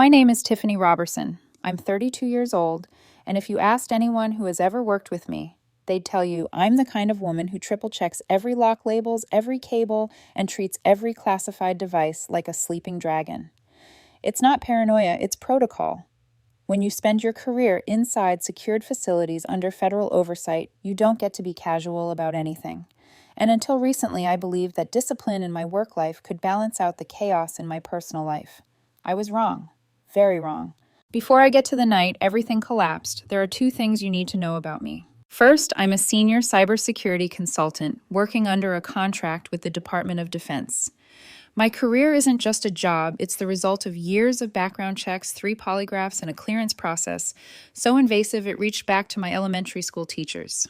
My name is Tiffany Robertson. I'm 32 years old, and if you asked anyone who has ever worked with me, they'd tell you I'm the kind of woman who triple checks every lock labels, every cable, and treats every classified device like a sleeping dragon. It's not paranoia, it's protocol. When you spend your career inside secured facilities under federal oversight, you don't get to be casual about anything. And until recently, I believed that discipline in my work life could balance out the chaos in my personal life. I was wrong. Very wrong. Before I get to the night everything collapsed, there are two things you need to know about me. First, I'm a senior cybersecurity consultant working under a contract with the Department of Defense. My career isn't just a job, it's the result of years of background checks, 3 polygraphs, and a clearance process so invasive it reached back to my elementary school teachers.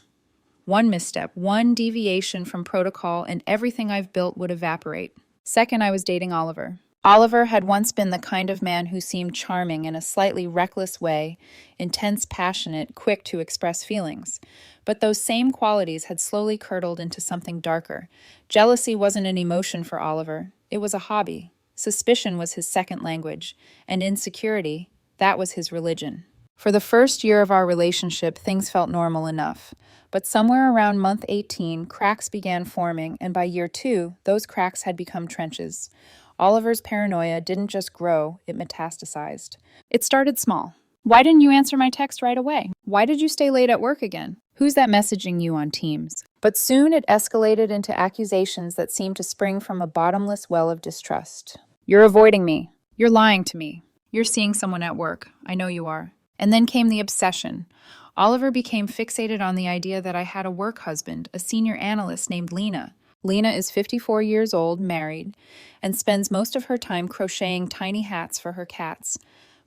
One misstep, one deviation from protocol, and everything I've built would evaporate. Second, I was dating Oliver. Oliver had once been the kind of man who seemed charming in a slightly reckless way, intense, passionate, quick to express feelings. But those same qualities had slowly curdled into something darker. Jealousy wasn't an emotion for Oliver. It was a hobby. Suspicion was his second language. And insecurity, that was his religion. For the first year of our relationship, things felt normal enough. But somewhere around month 18, cracks began forming, and by year 2, those cracks had become trenches. Oliver's paranoia didn't just grow, it metastasized. It started small. Why didn't you answer my text right away? Why did you stay late at work again? Who's that messaging you on Teams? But soon it escalated into accusations that seemed to spring from a bottomless well of distrust. You're avoiding me. You're lying to me. You're seeing someone at work. I know you are. And then came the obsession. Oliver became fixated on the idea that I had a work husband, a senior analyst named Lena. Lena is 54 years old, married, and spends most of her time crocheting tiny hats for her cats.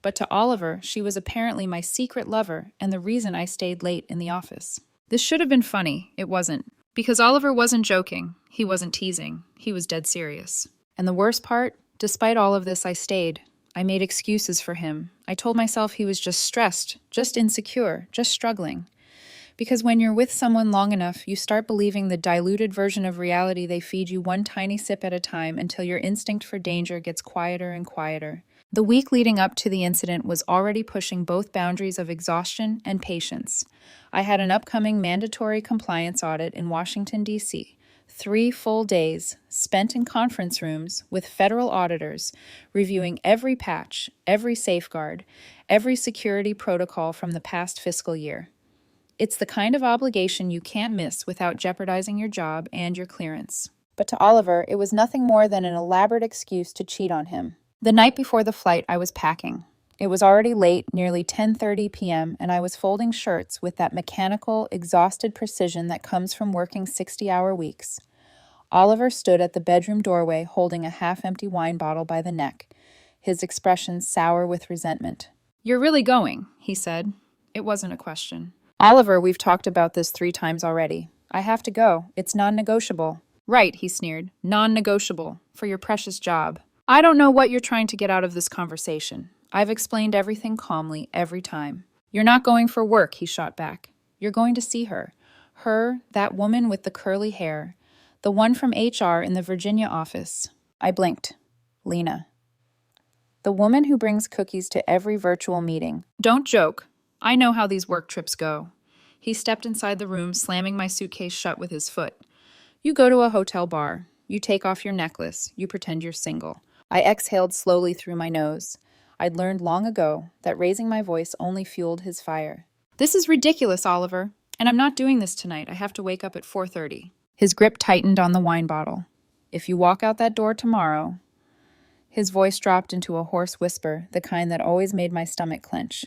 But to Oliver, she was apparently my secret lover and the reason I stayed late in the office. This should have been funny. It wasn't. Because Oliver wasn't joking. He wasn't teasing. He was dead serious. And the worst part, despite all of this, I stayed. I made excuses for him. I told myself he was just stressed, just insecure, just struggling. Because when you're with someone long enough, you start believing the diluted version of reality they feed you one tiny sip at a time until your instinct for danger gets quieter and quieter. The week leading up to the incident was already pushing both boundaries of exhaustion and patience. I had an upcoming mandatory compliance audit in Washington, D.C., 3 full days spent in conference rooms with federal auditors, reviewing every patch, every safeguard, every security protocol from the past fiscal year. It's the kind of obligation you can't miss without jeopardizing your job and your clearance. But to Oliver, it was nothing more than an elaborate excuse to cheat on him. The night before the flight, I was packing. It was already late, nearly 10:30 p.m., and I was folding shirts with that mechanical, exhausted precision that comes from working 60-hour weeks. Oliver stood at the bedroom doorway holding a half-empty wine bottle by the neck, his expression sour with resentment. "You're really going," he said. It wasn't a question. "Oliver, we've talked about this 3 times already. I have to go. It's non-negotiable." "Right," he sneered. "Non-negotiable. For your precious job." "I don't know what you're trying to get out of this conversation. I've explained everything calmly every time." "You're not going for work," he shot back. "You're going to see her. Her, that woman with the curly hair. The one from HR in the Virginia office." I blinked. Lena. The woman who brings cookies to every virtual meeting. "Don't joke. I know how these work trips go." He stepped inside the room, slamming my suitcase shut with his foot. "You go to a hotel bar. You take off your necklace. You pretend you're single." I exhaled slowly through my nose. I'd learned long ago that raising my voice only fueled his fire. "This is ridiculous, Oliver. And I'm not doing this tonight. I have to wake up at 4:30. His grip tightened on the wine bottle. "If you walk out that door tomorrow..." His voice dropped into a hoarse whisper, the kind that always made my stomach clench.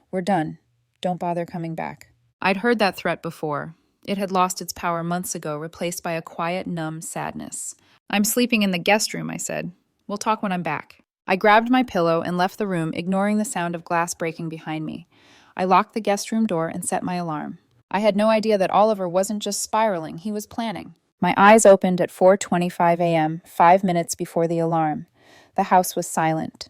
"We're done. Don't bother coming back." I'd heard that threat before. It had lost its power months ago, replaced by a quiet, numb sadness. "I'm sleeping in the guest room," I said. "We'll talk when I'm back." I grabbed my pillow and left the room, ignoring the sound of glass breaking behind me. I locked the guest room door and set my alarm. I had no idea that Oliver wasn't just spiraling, he was planning. My eyes opened at 4:25 a.m., 5 minutes before the alarm. The house was silent.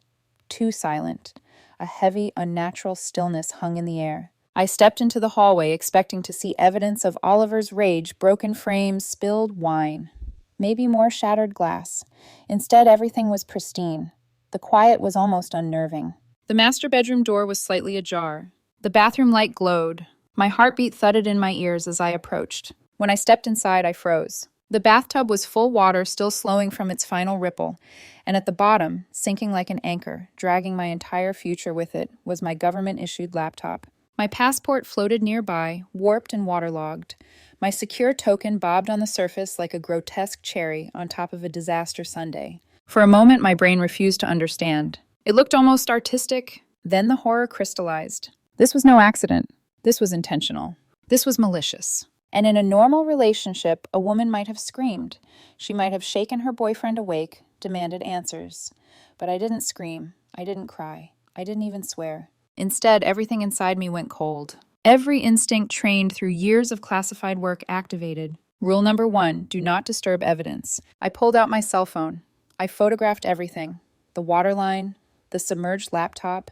Too silent. A heavy, unnatural stillness hung in the air. I stepped into the hallway, expecting to see evidence of Oliver's rage, broken frames, spilled wine. Maybe more shattered glass. Instead, everything was pristine. The quiet was almost unnerving. The master bedroom door was slightly ajar. The bathroom light glowed. My heartbeat thudded in my ears as I approached. When I stepped inside, I froze. The bathtub was full water, still slowing from its final ripple, and at the bottom, sinking like an anchor, dragging my entire future with it, was my government-issued laptop. My passport floated nearby, warped and waterlogged. My secure token bobbed on the surface like a grotesque cherry on top of a disaster sundae. For a moment, my brain refused to understand. It looked almost artistic. Then the horror crystallized. This was no accident. This was intentional. This was malicious. And in a normal relationship, a woman might have screamed. She might have shaken her boyfriend awake, demanded answers. But I didn't scream. I didn't cry. I didn't even swear. Instead, everything inside me went cold. Every instinct trained through years of classified work activated. Rule number 1, do not disturb evidence. I pulled out my cell phone. I photographed everything. The waterline, the submerged laptop,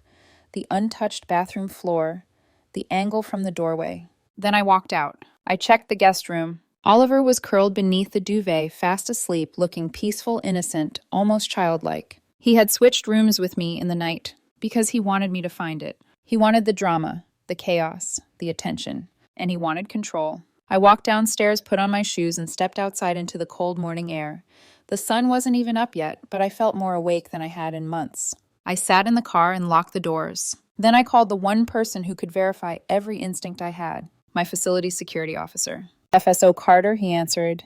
the untouched bathroom floor, the angle from the doorway. Then I walked out. I checked the guest room. Oliver was curled beneath the duvet, fast asleep, looking peaceful, innocent, almost childlike. He had switched rooms with me in the night because he wanted me to find it. He wanted the drama, the chaos, the attention, and he wanted control. I walked downstairs, put on my shoes, and stepped outside into the cold morning air. The sun wasn't even up yet, but I felt more awake than I had in months. I sat in the car and locked the doors. Then I called the one person who could verify every instinct I had, my facility security officer. FSO Carter, he answered.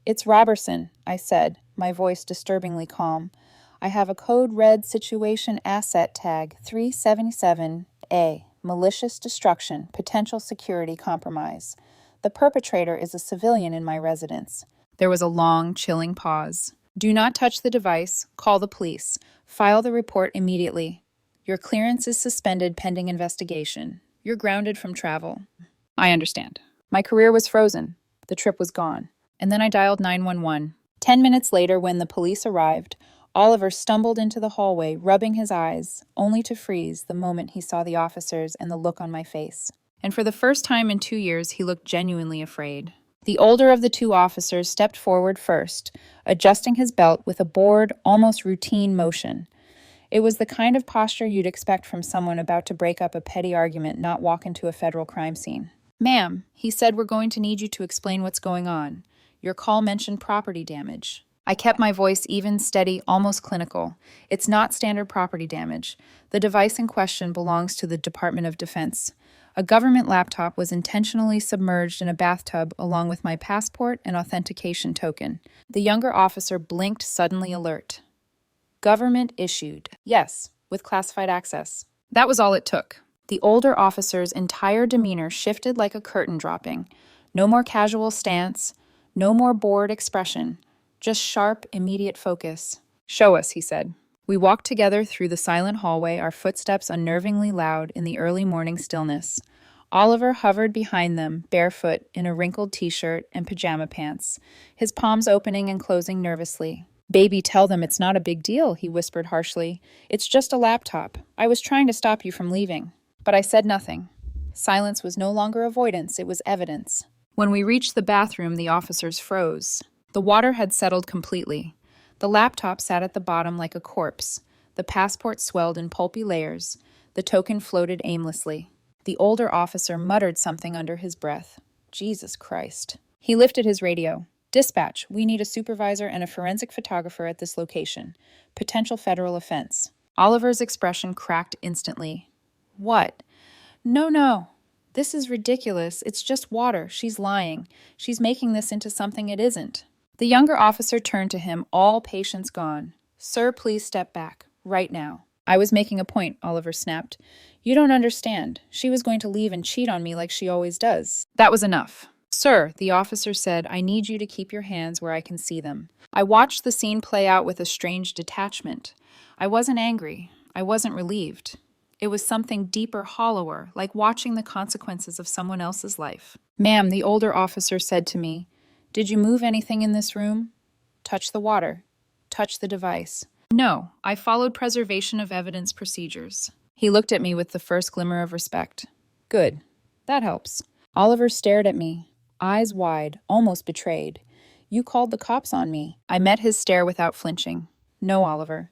It's Robertson, I said, my voice disturbingly calm. I have a code red situation asset tag 377A, malicious destruction, potential security compromise. The perpetrator is a civilian in my residence. There was a long, chilling pause. Do not touch the device. Call the police. File the report immediately. Your clearance is suspended pending investigation. You're grounded from travel. I understand. My career was frozen. The trip was gone. And then I dialed 911. 10 minutes later, when the police arrived, Oliver stumbled into the hallway, rubbing his eyes, only to freeze the moment he saw the officers and the look on my face. And for the first time in 2 years, he looked genuinely afraid. The older of the two officers stepped forward first, adjusting his belt with a bored, almost routine motion. It was the kind of posture you'd expect from someone about to break up a petty argument, not walk into a federal crime scene. Ma'am, he said, we're going to need you to explain what's going on. Your call mentioned property damage. I kept my voice even, steady, almost clinical. It's not standard property damage. The device in question belongs to the Department of Defense. A government laptop was intentionally submerged in a bathtub along with my passport and authentication token. The younger officer blinked, suddenly alert. Government issued. Yes, with classified access. That was all it took. The older officer's entire demeanor shifted like a curtain dropping. No more casual stance, no more bored expression, just sharp, immediate focus. Show us, he said. We walked together through the silent hallway, our footsteps unnervingly loud in the early morning stillness. Oliver hovered behind them, barefoot, in a wrinkled t-shirt and pajama pants, his palms opening and closing nervously. Baby, tell them it's not a big deal, he whispered harshly. It's just a laptop. I was trying to stop you from leaving. But I said nothing. Silence was no longer avoidance, it was evidence. When we reached the bathroom, the officers froze. The water had settled completely. The laptop sat at the bottom like a corpse. The passport swelled in pulpy layers. The token floated aimlessly. The older officer muttered something under his breath. Jesus Christ. He lifted his radio. Dispatch, we need a supervisor and a forensic photographer at this location. Potential federal offense. Oliver's expression cracked instantly. What? No. This is ridiculous. It's just water. She's lying. She's making this into something it isn't. The younger officer turned to him, all patience gone. Sir, please step back. Right now. I was making a point, Oliver snapped. You don't understand. She was going to leave and cheat on me like she always does. That was enough. Sir, the officer said, I need you to keep your hands where I can see them. I watched the scene play out with a strange detachment. I wasn't angry. I wasn't relieved. It was something deeper, hollower, like watching the consequences of someone else's life. Ma'am, the older officer said to me, did you move anything in this room? Touch the water. Touch the device. No, I followed preservation of evidence procedures. He looked at me with the first glimmer of respect. Good. That helps. Oliver stared at me, eyes wide, almost betrayed. You called the cops on me. I met his stare without flinching. No, Oliver.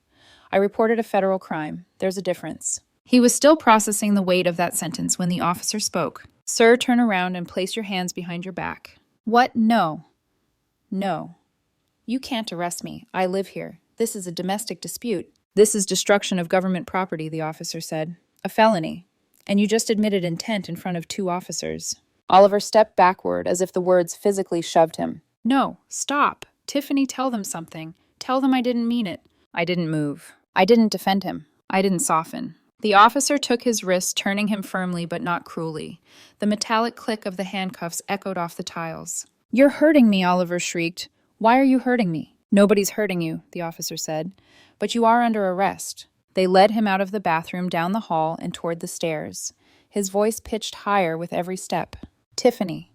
I reported a federal crime. There's a difference. He was still processing the weight of that sentence when the officer spoke. Sir, turn around and place your hands behind your back. What? No. No. You can't arrest me. I live here. This is a domestic dispute. This is destruction of government property, the officer said. A felony. And you just admitted intent in front of 2 officers. Oliver stepped backward as if the words physically shoved him. No, stop. Tiffany, tell them something. Tell them I didn't mean it. I didn't move. I didn't defend him. I didn't soften. The officer took his wrist, turning him firmly but not cruelly. The metallic click of the handcuffs echoed off the tiles. You're hurting me, Oliver shrieked. Why are you hurting me? Nobody's hurting you, the officer said. But you are under arrest. They led him out of the bathroom, down the hall, and toward the stairs. His voice pitched higher with every step. Tiffany.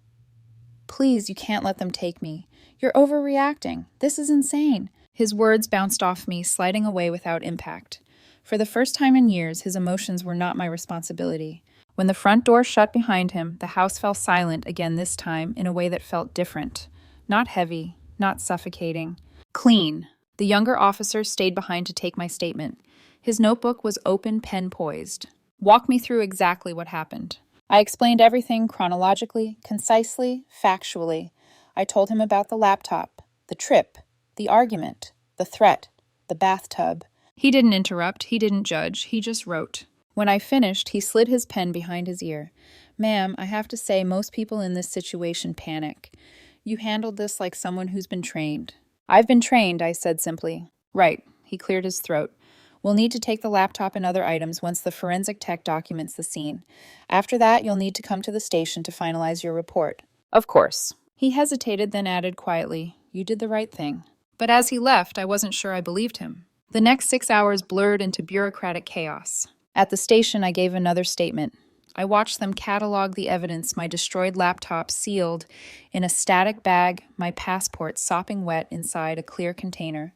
Please, you can't let them take me. You're overreacting. This is insane. His words bounced off me, sliding away without impact. For the first time in years, his emotions were not my responsibility. When the front door shut behind him, the house fell silent again this time in a way that felt different. Not heavy, not suffocating. Clean. The younger officer stayed behind to take my statement. His notebook was open, pen poised. Walk me through exactly what happened. I explained everything chronologically, concisely, factually. I told him about the laptop, the trip, the argument, the threat, the bathtub. He didn't interrupt, he didn't judge, he just wrote. When I finished, he slid his pen behind his ear. Ma'am, I have to say most people in this situation panic. You handled this like someone who's been trained. I've been trained, I said simply. Right, he cleared his throat. We'll need to take the laptop and other items once the forensic tech documents the scene. After that, you'll need to come to the station to finalize your report. Of course. He hesitated, then added quietly, You did the right thing. But as he left, I wasn't sure I believed him. The next 6 hours blurred into bureaucratic chaos. At the station, I gave another statement. I watched them catalog the evidence, my destroyed laptop sealed in a static bag, my passport sopping wet inside a clear container.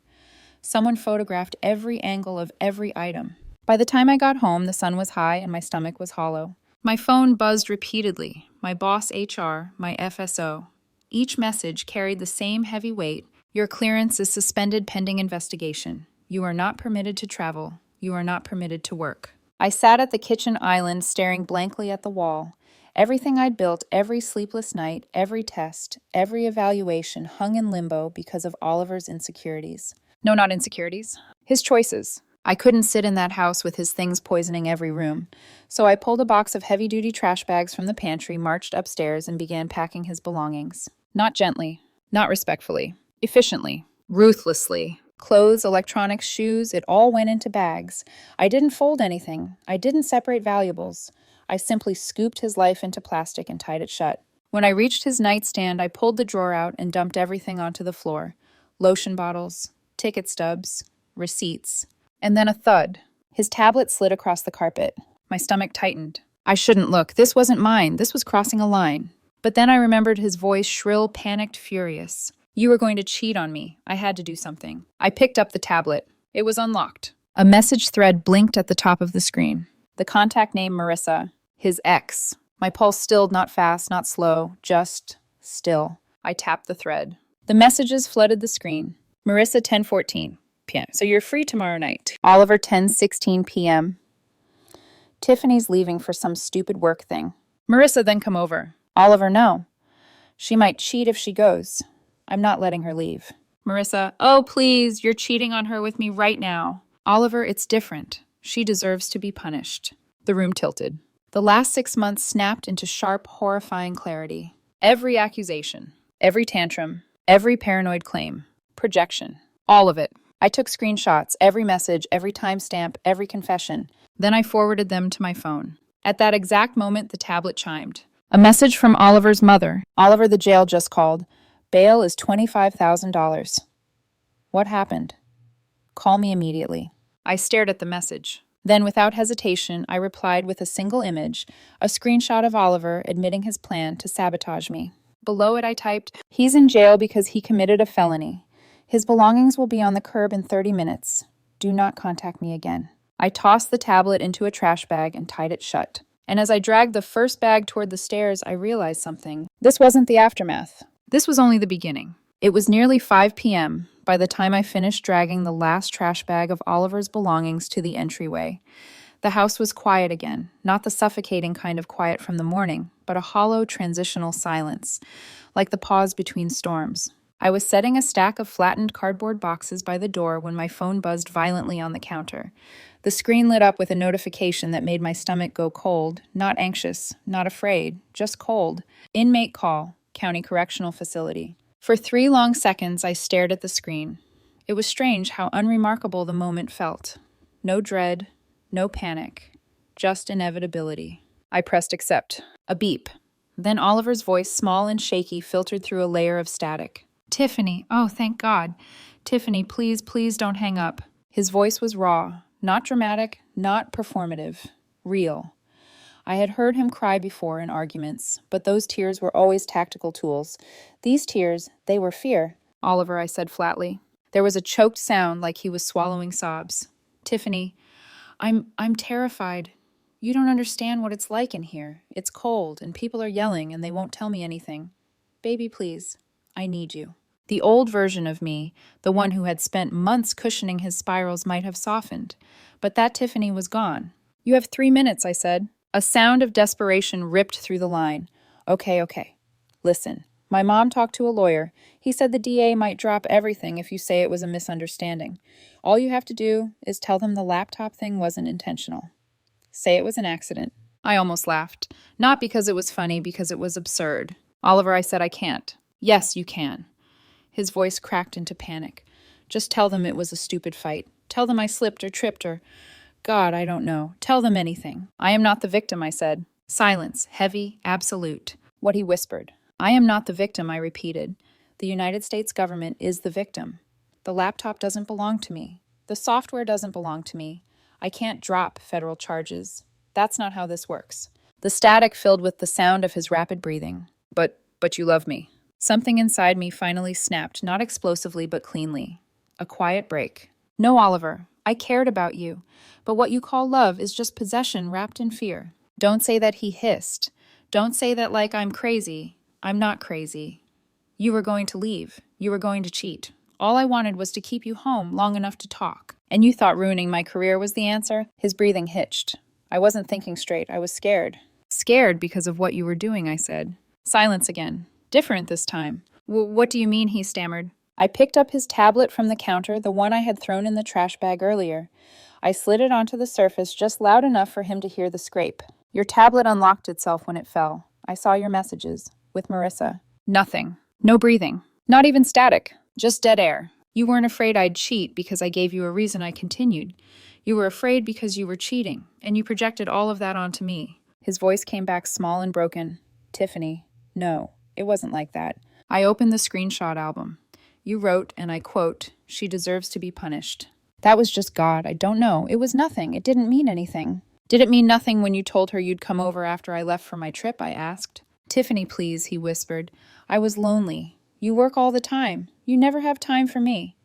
Someone photographed every angle of every item. By the time I got home, the sun was high and my stomach was hollow. My phone buzzed repeatedly, my boss HR, my FSO. Each message carried the same heavy weight. Your clearance is suspended pending investigation. You are not permitted to travel. You are not permitted to work. I sat at the kitchen island staring blankly at the wall. Everything I'd built, every sleepless night, every test, every evaluation hung in limbo because of Oliver's insecurities. No, not insecurities. His choices. I couldn't sit in that house with his things poisoning every room. So I pulled a box of heavy-duty trash bags from the pantry, marched upstairs, and began packing his belongings. Not gently, not respectfully, efficiently, ruthlessly. Clothes, electronics, shoes, it all went into bags. I didn't fold anything. I didn't separate valuables. I simply scooped his life into plastic and tied it shut. When I reached his nightstand, I pulled the drawer out and dumped everything onto the floor. Lotion bottles, ticket stubs, receipts. And then a thud. His tablet slid across the carpet. My stomach tightened. I shouldn't look. This wasn't mine. This was crossing a line. But then I remembered his voice, shrill, panicked, furious. You were going to cheat on me. I had to do something. I picked up the tablet. It was unlocked. A message thread blinked at the top of the screen. The contact name Marissa. His ex. My pulse stilled, not fast, not slow, just still. I tapped the thread. The messages flooded the screen. Marissa, 10:14 p.m. So you're free tomorrow night. Oliver, 10:16 p.m. Tiffany's leaving for some stupid work thing. Marissa, then come over. Oliver, no. She might cheat if she goes. I'm not letting her leave. Marissa, oh, please, you're cheating on her with me right now. Oliver, it's different. She deserves to be punished. The room tilted. The last 6 months snapped into sharp, horrifying clarity. Every accusation, every tantrum, every paranoid claim, projection, all of it. I took screenshots, every message, every timestamp, every confession. Then I forwarded them to my phone. At that exact moment, the tablet chimed. A message from Oliver's mother. Oliver, the jail just called. Bail is $25,000. What happened? Call me immediately. I stared at the message. Then, without hesitation, I replied with a single image, a screenshot of Oliver admitting his plan to sabotage me. Below it, I typed, He's in jail because he committed a felony. His belongings will be on the curb in 30 minutes. Do not contact me again. I tossed the tablet into a trash bag and tied it shut. And as I dragged the first bag toward the stairs, I realized something. This wasn't the aftermath. This was only the beginning. It was nearly 5 p.m. by the time I finished dragging the last trash bag of Oliver's belongings to the entryway. The house was quiet again, not the suffocating kind of quiet from the morning, but a hollow transitional silence, like the pause between storms. I was setting a stack of flattened cardboard boxes by the door when my phone buzzed violently on the counter. The screen lit up with a notification that made my stomach go cold, not anxious, not afraid, just cold. Inmate call, County Correctional Facility. For 3 long seconds, I stared at the screen. It was strange how unremarkable the moment felt. No dread, no panic, just inevitability. I pressed accept. A beep. Then Oliver's voice, small and shaky, filtered through a layer of static. Tiffany, oh, thank God. Tiffany, please, please don't hang up. His voice was raw, not dramatic, not performative, real. I had heard him cry before in arguments, but those tears were always tactical tools. These tears, they were fear. Oliver, I said flatly. There was a choked sound like he was swallowing sobs. Tiffany, I'm terrified. You don't understand what it's like in here. It's cold, and people are yelling, and they won't tell me anything. Baby, please, I need you. The old version of me, the one who had spent months cushioning his spirals, might have softened, but that Tiffany was gone. You have 3 minutes, I said. A sound of desperation ripped through the line. Okay. Listen, my mom talked to a lawyer. He said the DA might drop everything if you say it was a misunderstanding. All you have to do is tell them the laptop thing wasn't intentional. Say it was an accident. I almost laughed. Not because it was funny, because it was absurd. Oliver, I said, I can't. Yes, you can. His voice cracked into panic. Just tell them it was a stupid fight. Tell them I slipped or tripped or... God, I don't know. Tell them anything. I am not the victim, I said. Silence, heavy, absolute. What he whispered. I am not the victim, I repeated. The United States government is the victim. The laptop doesn't belong to me. The software doesn't belong to me. I can't drop federal charges. That's not how this works. The static filled with the sound of his rapid breathing. But you love me. Something inside me finally snapped, not explosively but cleanly. A quiet break. No, Oliver, I cared about you, but what you call love is just possession wrapped in fear. Don't say that, he hissed. Don't say that like I'm crazy. I'm not crazy. You were going to leave. You were going to cheat. All I wanted was to keep you home long enough to talk. And you thought ruining my career was the answer? His breathing hitched. I wasn't thinking straight. I was scared. Scared because of what you were doing, I said. Silence again. Different this time. What do you mean, he stammered. I picked up his tablet from the counter, the one I had thrown in the trash bag earlier. I slid it onto the surface just loud enough for him to hear the scrape. Your tablet unlocked itself when it fell. I saw your messages. With Marissa. Nothing. No breathing. Not even static. Just dead air. You weren't afraid I'd cheat because I gave you a reason I continued. You were afraid because you were cheating, and you projected all of that onto me. His voice came back small and broken. Tiffany, no, it wasn't like that. I opened the screenshot album. You wrote, and I quote, "She deserves to be punished." That was just God. I don't know. It was nothing. It didn't mean anything. Did it mean nothing when you told her you'd come over after I left for my trip? I asked. Tiffany, please, he whispered. I was lonely. You work all the time. You never have time for me.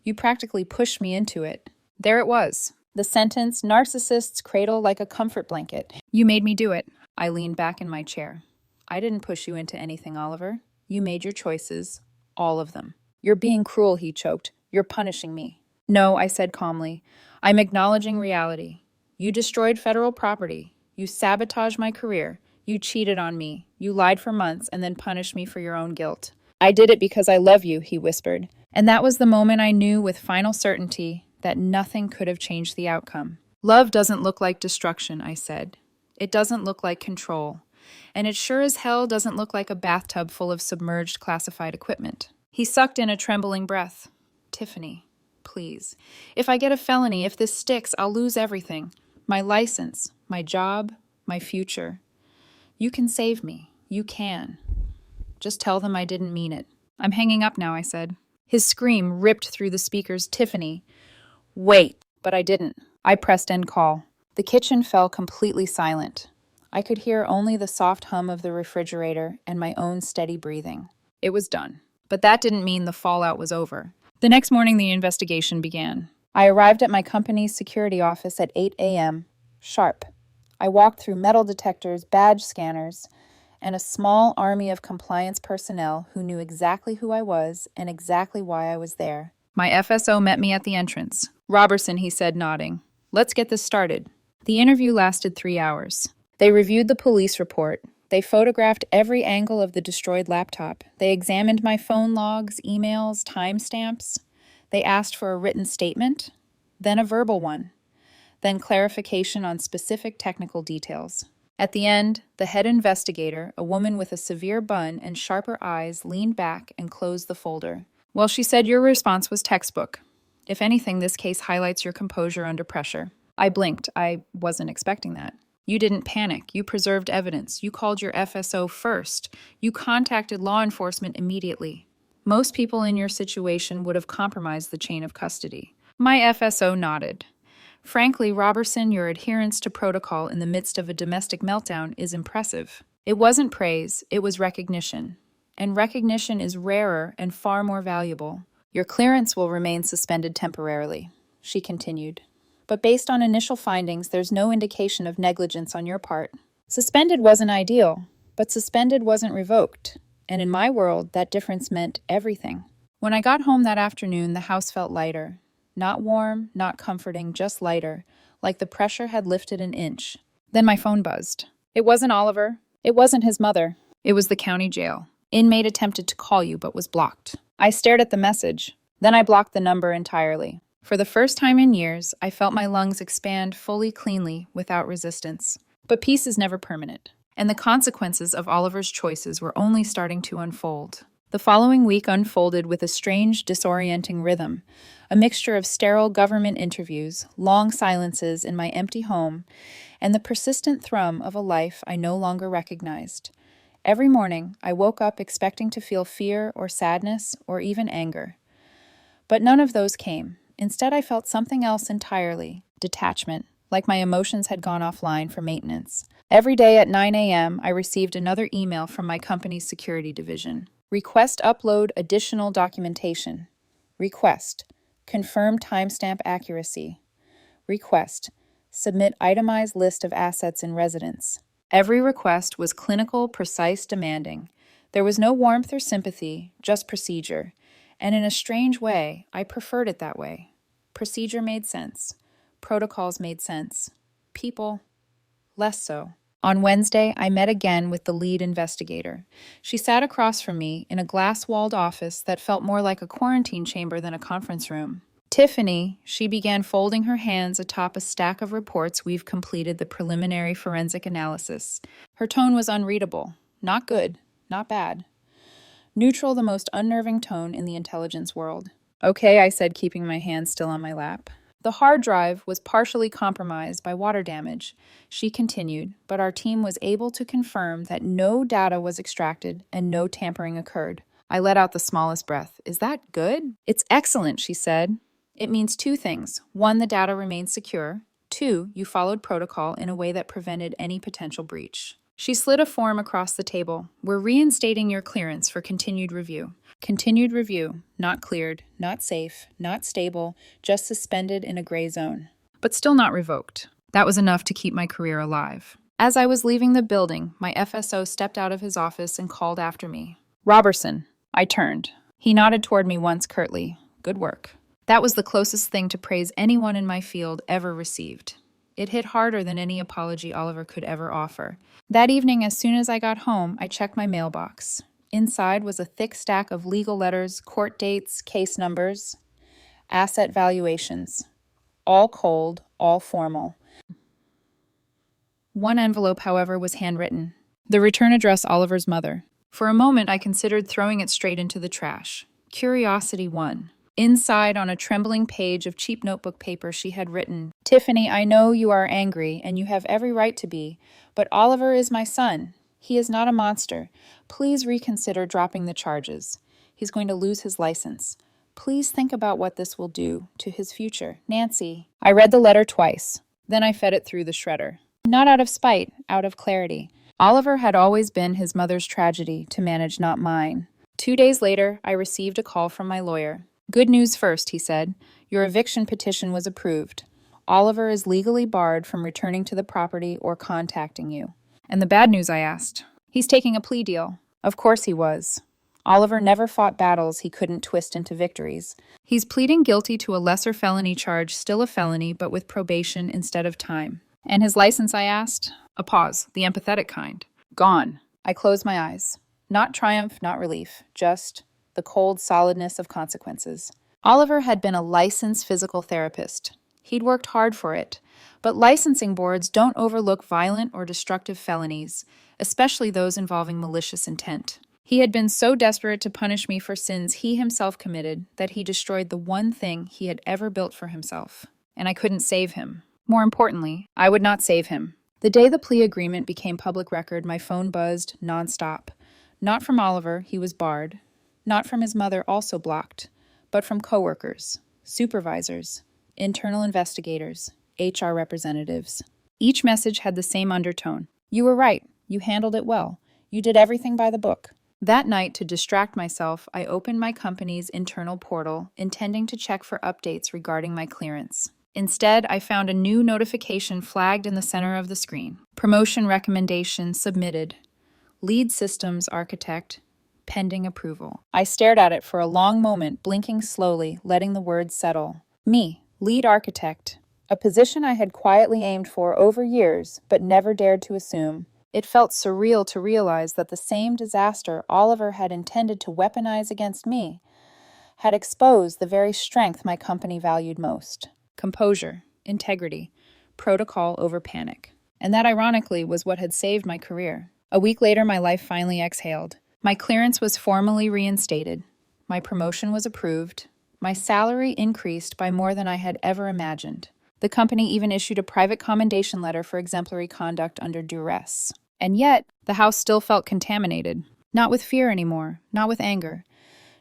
You practically pushed me into it. There it was. The sentence, narcissists cradle like a comfort blanket. You made me do it. I leaned back in my chair. I didn't push you into anything, Oliver. You made your choices. All of them. You're being cruel, he choked. You're punishing me. No, I said calmly. I'm acknowledging reality. You destroyed federal property. You sabotaged my career. You cheated on me. You lied for months and then punished me for your own guilt. I did it because I love you, he whispered. And that was the moment I knew with final certainty that nothing could have changed the outcome. Love doesn't look like destruction, I said. It doesn't look like control. And it sure as hell doesn't look like a bathtub full of submerged classified equipment. He sucked in a trembling breath. Tiffany, please. If I get a felony, if this sticks, I'll lose everything. My license, my job, my future. You can save me. You can. Just tell them I didn't mean it. I'm hanging up now, I said. His scream ripped through the speakers. Tiffany. Wait. But I didn't. I pressed end call. The kitchen fell completely silent. I could hear only the soft hum of the refrigerator and my own steady breathing. It was done. But that didn't mean the fallout was over. The next morning, the investigation began. I arrived at my company's security office at 8 a.m. sharp. I walked through metal detectors, badge scanners, and a small army of compliance personnel who knew exactly who I was and exactly why I was there. My FSO met me at the entrance. Robertson, he said, nodding. Let's get this started. The interview lasted 3 hours. They reviewed the police report. They photographed every angle of the destroyed laptop. They examined my phone logs, emails, timestamps. They asked for a written statement, then a verbal one, then clarification on specific technical details. At the end, the head investigator, a woman with a severe bun and sharper eyes, leaned back and closed the folder. "Well," she said, "your response was textbook. If anything, this case highlights your composure under pressure." I blinked. I wasn't expecting that. "You didn't panic. You preserved evidence. You called your FSO first. You contacted law enforcement immediately. Most people in your situation would have compromised the chain of custody." My FSO nodded. "Frankly, Robertson, your adherence to protocol in the midst of a domestic meltdown is impressive." It wasn't praise, it was recognition. And recognition is rarer and far more valuable. "Your clearance will remain suspended temporarily," she continued. "But based on initial findings, there's no indication of negligence on your part." Suspended wasn't ideal, but suspended wasn't revoked. And in my world, that difference meant everything. When I got home that afternoon, the house felt lighter. Not warm, not comforting, just lighter, like the pressure had lifted an inch. Then my phone buzzed. It wasn't Oliver. It wasn't his mother. It was the county jail. "Inmate attempted to call you, but was blocked." I stared at the message. Then I blocked the number entirely. For the first time in years, I felt my lungs expand fully cleanly, without resistance. But peace is never permanent, and the consequences of Oliver's choices were only starting to unfold. The following week unfolded with a strange, disorienting rhythm, a mixture of sterile government interviews, long silences in my empty home, and the persistent thrum of a life I no longer recognized. Every morning, I woke up expecting to feel fear or sadness or even anger. But none of those came. Instead, I felt something else entirely, detachment, like my emotions had gone offline for maintenance. Every day at 9 a.m., I received another email from my company's security division. Request upload additional documentation. Request confirm timestamp accuracy. Request submit itemized list of assets in residence. Every request was clinical, precise, demanding. There was no warmth or sympathy, just procedure. And in a strange way, I preferred it that way. Procedure made sense. Protocols made sense. People, less so. On Wednesday, I met again with the lead investigator. She sat across from me in a glass-walled office that felt more like a quarantine chamber than a conference room. "Tiffany," she began, folding her hands atop a stack of reports. "We've completed the preliminary forensic analysis." Her tone was unreadable. Not good, not bad. Neutral, the most unnerving tone in the intelligence world. "Okay," I said, keeping my hands still on my lap. "The hard drive was partially compromised by water damage," she continued, "but our team was able to confirm that no data was extracted and no tampering occurred." I let out the smallest breath. "Is that good?" "It's excellent," she said. "It means two things. One, the data remains secure. Two, you followed protocol in a way that prevented any potential breach." She slid a form across the table. "We're reinstating your clearance for continued review." Continued review, not cleared, not safe, not stable, just suspended in a gray zone. But still not revoked. That was enough to keep my career alive. As I was leaving the building, my FSO stepped out of his office and called after me. "Robertson." I turned. He nodded toward me once curtly. "Good work." That was the closest thing to praise anyone in my field ever received. It hit harder than any apology Oliver could ever offer. That evening, as soon as I got home, I checked my mailbox. Inside was a thick stack of legal letters, court dates, case numbers, asset valuations. All cold, all formal. One envelope, however, was handwritten. The return address, Oliver's mother. For a moment, I considered throwing it straight into the trash. Curiosity won. Inside, on a trembling page of cheap notebook paper, she had written, "Tiffany, I know you are angry, and you have every right to be, but Oliver is my son. He is not a monster. Please reconsider dropping the charges. He's going to lose his license. Please think about what this will do to his future. Nancy." I read the letter twice. Then I fed it through the shredder. Not out of spite, out of clarity. Oliver had always been his mother's tragedy to manage, not mine. 2 days later, I received a call from my lawyer. "Good news first," he said. "Your eviction petition was approved. Oliver is legally barred from returning to the property or contacting you." "And the bad news?" I asked. "He's taking a plea deal." Of course he was. Oliver never fought battles he couldn't twist into victories. He's pleading guilty to a lesser felony charge, still a felony, but with probation instead of time. And his license, I asked? A pause, the empathetic kind. Gone. I closed my eyes. Not triumph, not relief, just the cold solidness of consequences. Oliver had been a licensed physical therapist. He'd worked hard for it. But licensing boards don't overlook violent or destructive felonies, especially those involving malicious intent. He had been so desperate to punish me for sins he himself committed that he destroyed the one thing he had ever built for himself. And I couldn't save him. More importantly, I would not save him. The day the plea agreement became public record, my phone buzzed nonstop. Not from Oliver, he was barred. Not from his mother, also blocked. But from coworkers, supervisors, internal investigators, HR representatives. Each message had the same undertone. You were right. You handled it well. You did everything by the book. That night, to distract myself, I opened my company's internal portal, intending to check for updates regarding my clearance. Instead, I found a new notification flagged in the center of the screen. Promotion recommendation submitted. Lead systems architect, pending approval. I stared at it for a long moment, blinking slowly, letting the words settle. Me, lead architect. A position I had quietly aimed for over years, but never dared to assume. It felt surreal to realize that the same disaster Oliver had intended to weaponize against me had exposed the very strength my company valued most. Composure, integrity, protocol over panic. And that, ironically, was what had saved my career. A week later, my life finally exhaled. My clearance was formally reinstated. My promotion was approved. My salary increased by more than I had ever imagined. The company even issued a private commendation letter for exemplary conduct under duress. And yet, the house still felt contaminated. Not with fear anymore, not with anger,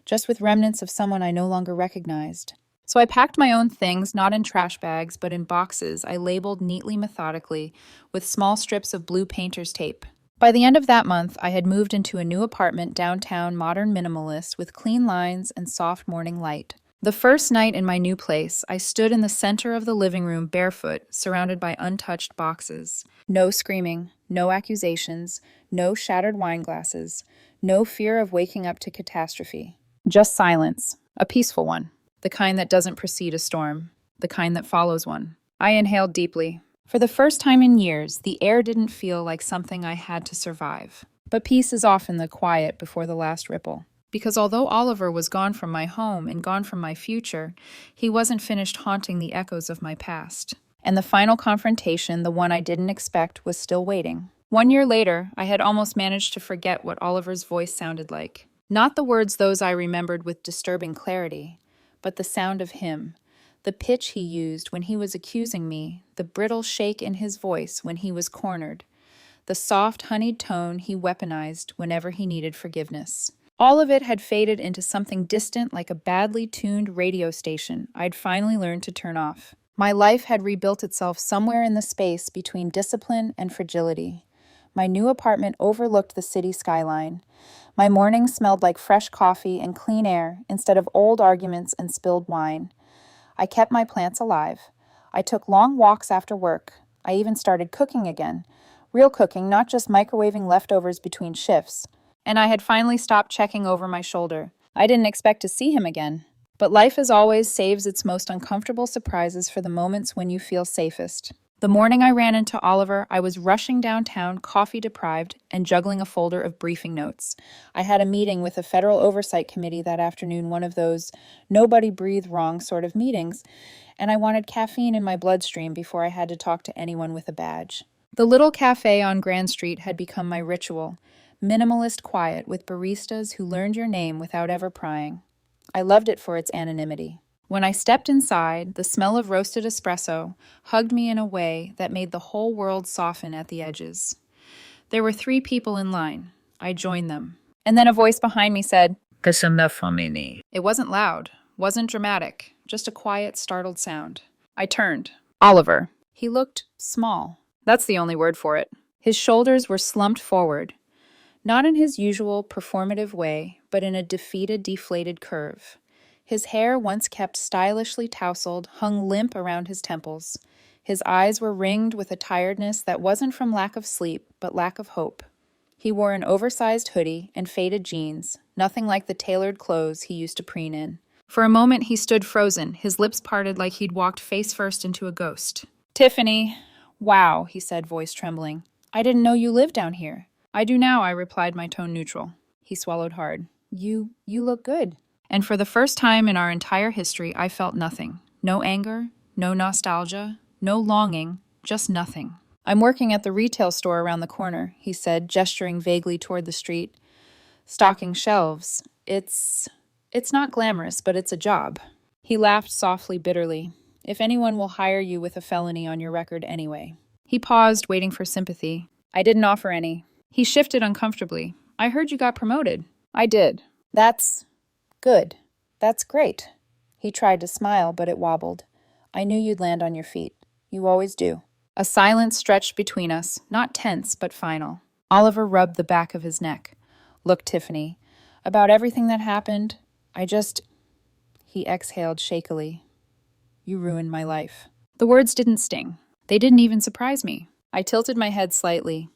just with remnants of someone I no longer recognized. So I packed my own things, not in trash bags, but in boxes I labeled neatly, methodically, with small strips of blue painter's tape. By the end of that month, I had moved into a new apartment downtown, modern minimalist, with clean lines and soft morning light. The first night in my new place, I stood in the center of the living room barefoot, surrounded by untouched boxes. No screaming, no accusations, no shattered wine glasses, no fear of waking up to catastrophe. Just silence, a peaceful one, the kind that doesn't precede a storm, the kind that follows one. I inhaled deeply. For the first time in years, the air didn't feel like something I had to survive. But peace is often the quiet before the last ripple. Because although Oliver was gone from my home and gone from my future, he wasn't finished haunting the echoes of my past. And the final confrontation, the one I didn't expect, was still waiting. 1 year later, I had almost managed to forget what Oliver's voice sounded like. Not the words those I remembered with disturbing clarity, but the sound of him. The pitch he used when he was accusing me, the brittle shake in his voice when he was cornered, the soft, honeyed tone he weaponized whenever he needed forgiveness. All of it had faded into something distant like a badly tuned radio station I'd finally learned to turn off. My life had rebuilt itself somewhere in the space between discipline and fragility. My new apartment overlooked the city skyline. My mornings smelled like fresh coffee and clean air instead of old arguments and spilled wine. I kept my plants alive. I took long walks after work. I even started cooking again. Real cooking, not just microwaving leftovers between shifts. And I had finally stopped checking over my shoulder. I didn't expect to see him again. But life, as always, saves its most uncomfortable surprises for the moments when you feel safest. The morning I ran into Oliver, I was rushing downtown, coffee-deprived, and juggling a folder of briefing notes. I had a meeting with a federal oversight committee that afternoon, one of those nobody breathe wrong sort of meetings, and I wanted caffeine in my bloodstream before I had to talk to anyone with a badge. The little cafe on Grand Street had become my ritual. Minimalist quiet with baristas who learned your name without ever prying. I loved it for its anonymity. When I stepped inside, the smell of roasted espresso hugged me in a way that made the whole world soften at the edges. There were 3 people in line. I joined them. And then a voice behind me said, It wasn't loud, wasn't dramatic, just a quiet, startled sound. I turned. Oliver. He looked small. That's the only word for it. His shoulders were slumped forward. Not in his usual performative way, but in a defeated, deflated curve. His hair, once kept stylishly tousled, hung limp around his temples. His eyes were ringed with a tiredness that wasn't from lack of sleep, but lack of hope. He wore an oversized hoodie and faded jeans, nothing like the tailored clothes he used to preen in. For a moment he stood frozen, his lips parted like he'd walked face first into a ghost. Tiffany, Wow, he said, voice trembling. I didn't know you lived down here. I do now, I replied, my tone neutral. He swallowed hard. You look good. And for the first time in our entire history, I felt nothing. No anger, no nostalgia, no longing, just nothing. I'm working at the retail store around the corner, he said, gesturing vaguely toward the street. Stocking shelves. It's not glamorous, but it's a job. He laughed softly, bitterly. If anyone will hire you with a felony on your record anyway. He paused, waiting for sympathy. I didn't offer any. He shifted uncomfortably. I heard you got promoted. I did. That's good. That's great. He tried to smile, but it wobbled. I knew you'd land on your feet. You always do. A silence stretched between us, not tense, but final. Oliver rubbed the back of his neck. Look, Tiffany, about everything that happened, He exhaled shakily. You ruined my life. The words didn't sting. They didn't even surprise me. I tilted my head slightly.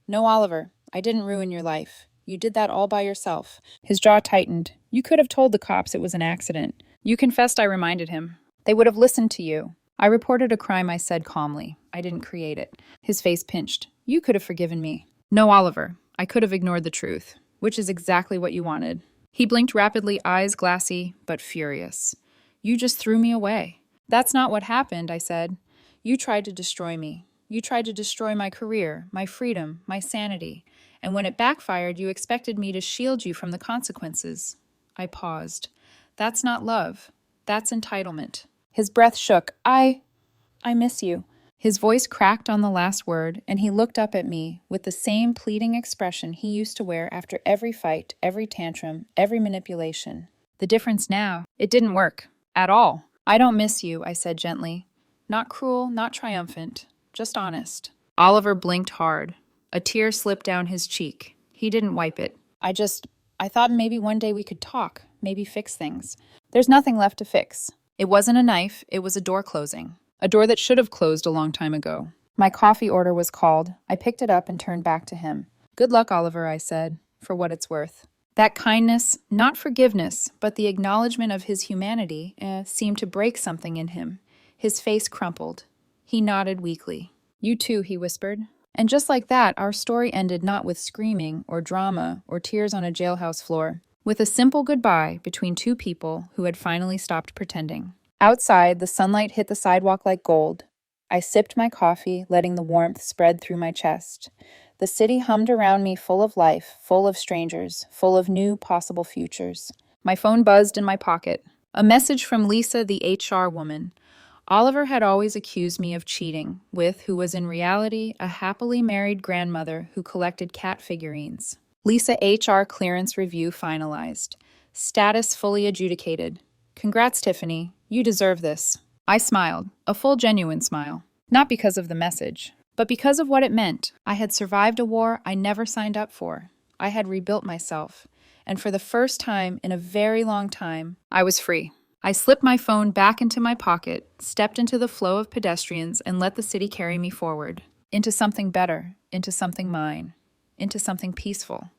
No, Oliver, I didn't ruin your life. You did that all by yourself. His jaw tightened. You could have told the cops it was an accident. You confessed, I reminded him. They would have listened to you. I reported a crime, I said calmly. I didn't create it. His face pinched. You could have forgiven me. No, Oliver. I could have ignored the truth, which is exactly what you wanted. He blinked rapidly, eyes glassy, but furious. You just threw me away. That's not what happened, I said. You tried to destroy me. You tried to destroy my career, my freedom, my sanity. And when it backfired, you expected me to shield you from the consequences. I paused. That's not love. That's entitlement. His breath shook. I miss you. His voice cracked on the last word, and he looked up at me with the same pleading expression he used to wear after every fight, every tantrum, every manipulation. The difference now, it didn't work. At all. I don't miss you, I said gently. Not cruel, not triumphant, just honest. Oliver blinked hard. A tear slipped down his cheek. He didn't wipe it. I thought maybe one day we could talk, maybe fix things. There's nothing left to fix. It wasn't a knife, it was a door closing. A door that should have closed a long time ago. My coffee order was called. I picked it up and turned back to him. Good luck, Oliver, I said, for what it's worth. That kindness, not forgiveness, but the acknowledgement of his humanity, seemed to break something in him. His face crumpled. He nodded weakly. You too, he whispered. And just like that, our story ended not with screaming or drama or tears on a jailhouse floor, with a simple goodbye between two people who had finally stopped pretending. Outside, the sunlight hit the sidewalk like gold. I sipped my coffee, letting the warmth spread through my chest. The city hummed around me, full of life, full of strangers, full of new possible futures. My phone buzzed in my pocket. A message from Lisa, the HR woman. Oliver had always accused me of cheating with who was in reality a happily married grandmother who collected cat figurines. Lisa HR clearance review finalized. Status fully adjudicated. Congrats, Tiffany. You deserve this. I smiled, a full genuine smile. Not because of the message, but because of what it meant. I had survived a war I never signed up for. I had rebuilt myself. And for the first time in a very long time, I was free. I slipped my phone back into my pocket, stepped into the flow of pedestrians, and let the city carry me forward. Into something better, into something mine, into something peaceful.